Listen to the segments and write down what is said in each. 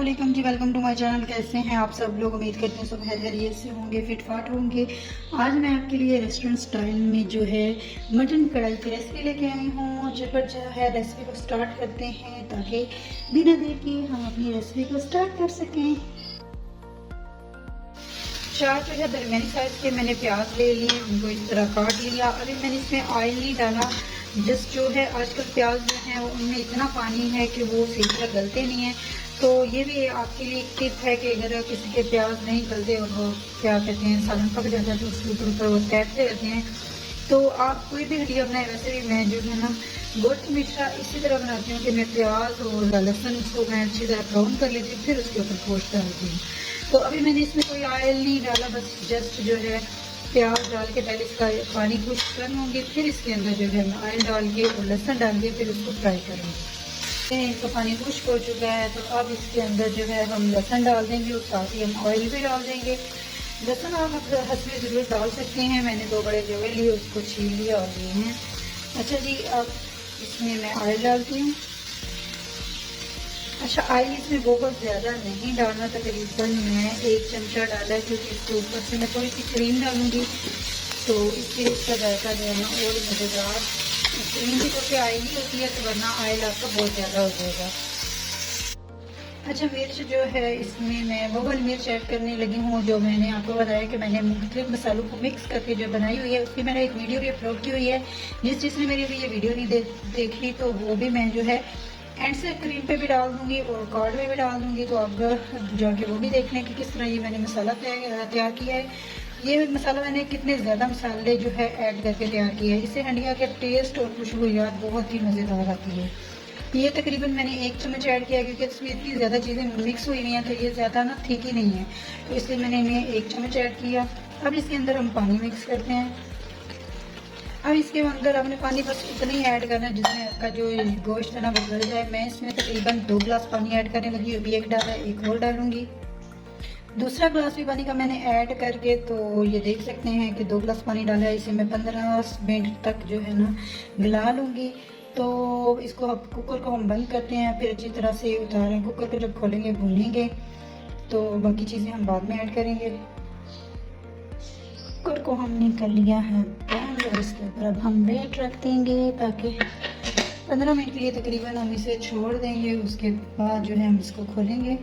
वालेकुम जी, welcome to my channel. कैसे हैं आप सब लोग? उम्मीद करते हैं सब खैरियत से होंगे, फिट फाट होंगे। आज मैं आपके लिए रेस्टोरेंट स्टाइल में जो है मटन कढ़ाई की रेसिपी लेके आई हूँ। झटपट जो है रेसिपी को स्टार्ट करते हैं ताकि बिना देर के हम अपनी रेसिपी को स्टार्ट कर सकें। 4 जो है दरमियानी साइज के मैंने प्याज ले लिए, उनको इस तरह काट लिया। अभी मैंने इसमें ऑयल नहीं डाला, जस्ट जो है आजकल प्याज जो है उनमें इतना पानी है कि वो सही तरह गलते नहीं है। तो ये भी आपके लिए एक टिप है कि अगर किसी के प्याज नहीं गलते और वो क्या कहते हैं सालन पक जाता है तो उसके ऊपर वो तैरते रहते हैं, तो आप कोई भी हड्डियाँ बनाए। वैसे भी मैं जो है ना गोश्त हमेशा इसी तरह बनाती हूँ कि मैं प्याज और लहसुन को मैं अच्छी तरह ब्राउन कर लेती हूँ, फिर उसके ऊपर गोश्त डालती हूँ। तो अभी मैंने इसमें कोई ऑयल नहीं डाला, बस जस्ट जो है प्याज डाल के पहले इसका पानी खुश्क कर लूँगी, फिर इसके अंदर जो है मैं ऑयल डाल के और लहसुन डाल के फिर उसको फ्राई करूँगी। इसका पानी खुश्क हो चुका है, तो अब इसके अंदर जो है हम लहसुन डाल देंगे और साथ ही हम ऑयल भी डाल देंगे। लहसुन आप हंसबे ज़रूर डाल सकते हैं। मैंने 2 बड़े जवे लिए, उसको छील लिया और लिए हैं। अच्छा जी, अब इसमें मैं ऑयल डालती हूँ। अच्छा, ऑयल इसमें बहुत ज़्यादा नहीं डालना, तकरीबन मैं 1 चमचा डाला है, क्योंकि इसके ऊपर से मैं थोड़ी सी क्रीम डालूँगी तो इससे इसका जायका जो है ना और मज़ेदार। क्रीम की तो ऑयली होती है, तो वरना ऑयल आपका बहुत ज़्यादा हो जाएगा। अच्छा, मिर्च जो है इसमें मैं वो वाली मिर्च ऐड करने लगी हूँ जो मैंने आपको बताया कि मैंने मुख्तलिफ मसालों को मिक्स करके जो बनाई हुई है। उसकी मैंने एक वीडियो भी अपलोड की हुई है। जिसने मेरी अभी ये वीडियो नहीं देख ली तो वो भी मैं जो है एंड से स्क्रीन पे भी डाल दूँगी और कार्ड में भी डाल दूँगी, तो आप जाके वो भी देख लें कि किस तरह ये मैंने मसाला तैयार किया है। ये मसाला मैंने कितने ज़्यादा मसाले जो है ऐड करके तैयार किया है। इससे हंडिया के टेस्ट और खुशबूयात बहुत ही मज़ेदार आती है। ये तकरीबन मैंने 1 चम्मच ऐड किया, क्योंकि इसमें इतनी ज़्यादा चीज़ें मिक्स हुई हुई हैं तो ये ज़्यादा ना ठीक ही नहीं है, तो इसलिए मैंने इन्हें 1 चम्मच ऐड किया। अब इसके अंदर हम पानी मिक्स करते हैं। अब इसके अंदर आपने पानी बस उतना ही ऐड करना है जिसमें आपका जो गोश्त है ना वो गल जाए। मैं इसमें तकरीबन 2 गिलास पानी ऐड करने लगी, अभी 1 डाला, 1 और डालूंगी। दूसरा गिलास भी पानी का मैंने ऐड करके, तो ये देख सकते हैं कि 2 गिलास पानी डाला है। इसे मैं 15 मिनट तक जो है ना गला लूँगी। तो इसको अब कुकर को हम बंद करते हैं, फिर अच्छी तरह से उतारें। कुकर को जब खोलेंगे भूनेंगे तो बाकी चीज़ें हम बाद में ऐड करेंगे। कुकर को हमने कर लिया है बंद और इसके ऊपर अब हम वेट रख देंगे ताकि 15 मिनट के लिए तकरीबन हम इसे छोड़ देंगे। उसके बाद जो है हम इसको खोलेंगे।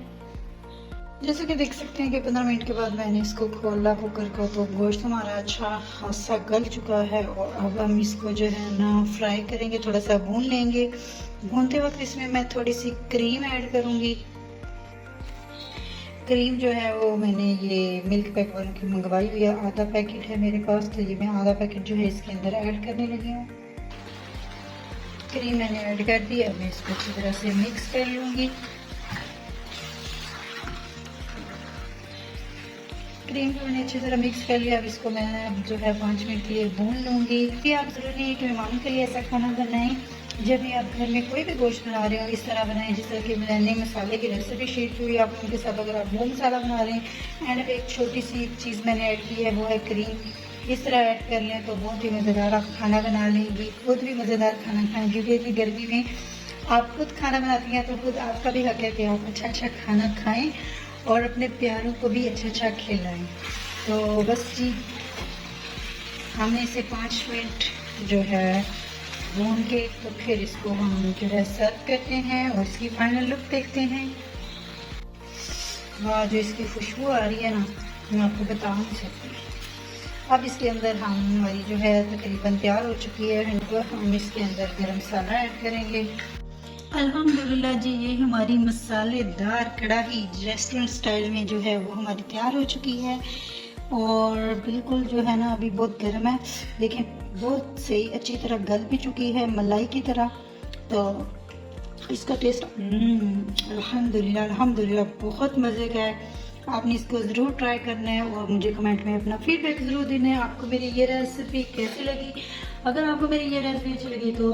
जैसे कि देख सकते हैं कि 15 मिनट के बाद मैंने इसको खोला कुकर को, तो गोश्त हमारा अच्छा खासा गल चुका है। और अब हम इसको जो है ना फ्राई करेंगे, थोड़ा सा भून लेंगे। भूनते वक्त इसमें मैं थोड़ी सी क्रीम ऐड करूँगी। क्रीम जो है वो मैंने ये मिल्क पैक वालों की मंगवाई हुई है, आधा पैकेट है मेरे पास, तो ये मैं आधा पैकेट जो है इसके अंदर ऐड करने लगी हूँ। क्रीम मैंने ऐड कर दी, अब मैं इसको अच्छी तरह से मिक्स कर लूँगी। क्रीम को मैंने अच्छी तरह मिक्स कर लिया। अब इसको मैं जो है 5 मिनट के लिए भून लूँगी। फिर आप ज़रूरी है कि मेहमानों के लिए ऐसा खाना बनाएं। जब भी आप घर में कोई भी गोश्त बना रहे हो इस तरह बनाएं जिस तरह की मैंने मसाले की रेसिपी शेयर की हुई है आप उनके साथ। अगर आप वो मसाला बना रहे हैं एंड एक छोटी सी चीज़ मैंने ऐड की है वो है क्रीम। इस तरह ऐड कर लें तो बहुत ही मज़ेदार आप खाना बना लेंगी, खुद भी मज़ेदार खाना खाएँ। क्योंकि इतनी गर्मी में आप खुद खाना बनाती हैं तो खुद आपका भी हक है कि आप अच्छा अच्छा खाना खाएँ और अपने प्यारों को भी अच्छा अच्छा खिलाएं। तो बस जी, हमने इसे 5 मिनट जो है भून के तो फिर इसको हम जो है सर्व करते हैं और इसकी फाइनल लुक देखते हैं। वाह, जो इसकी खुशबू आ रही है ना मैं आपको बता नहीं सकती। अब इसके अंदर हमारी जो है तकरीबन तैयार हो चुकी है। हम इसके अंदर गरम मसाला ऐड करेंगे। अल्हम्दुलिल्लाह जी, ये हमारी मसालेदार कढ़ाई रेस्टोरेंट स्टाइल में जो है वो हमारी तैयार हो चुकी है। और बिल्कुल जो है ना अभी बहुत गर्म है, लेकिन बहुत सही अच्छी तरह गल भी चुकी है मलाई की तरह। तो इसका टेस्ट अल्हम्दुलिल्लाह अल्हम्दुलिल्लाह बहुत मज़े का है। आपने इसको ज़रूर ट्राई करना है और मुझे कमेंट में अपना फीडबैक ज़रूर देना है आपको मेरी ये रेसिपी कैसी लगी। अगर आपको मेरी ये रेसिपी अच्छी लगी तो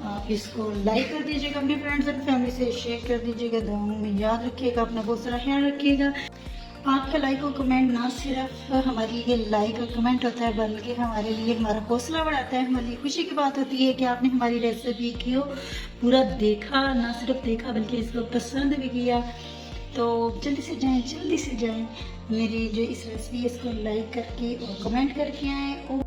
आप इसको लाइक कर दीजिएगा, अपने फ्रेंड्स एंड फैमिली से शेयर कर दीजिएगा। दुआओं में याद रखिएगा, अपना बहुत सारा ख्याल रखिएगा। आपका लाइक और कमेंट ना सिर्फ हमारी ये लाइक और कमेंट होता है बल्कि हमारे लिए हमारा हौसला बढ़ाता है। हमारी खुशी की बात होती है कि आपने हमारी रेसिपी को पूरा देखा, ना सिर्फ देखा बल्कि इसको पसंद भी किया। तो जल्दी से जाएं मेरी जो इस रेसिपी है इसको लाइक करके और कमेंट करके आएँ। और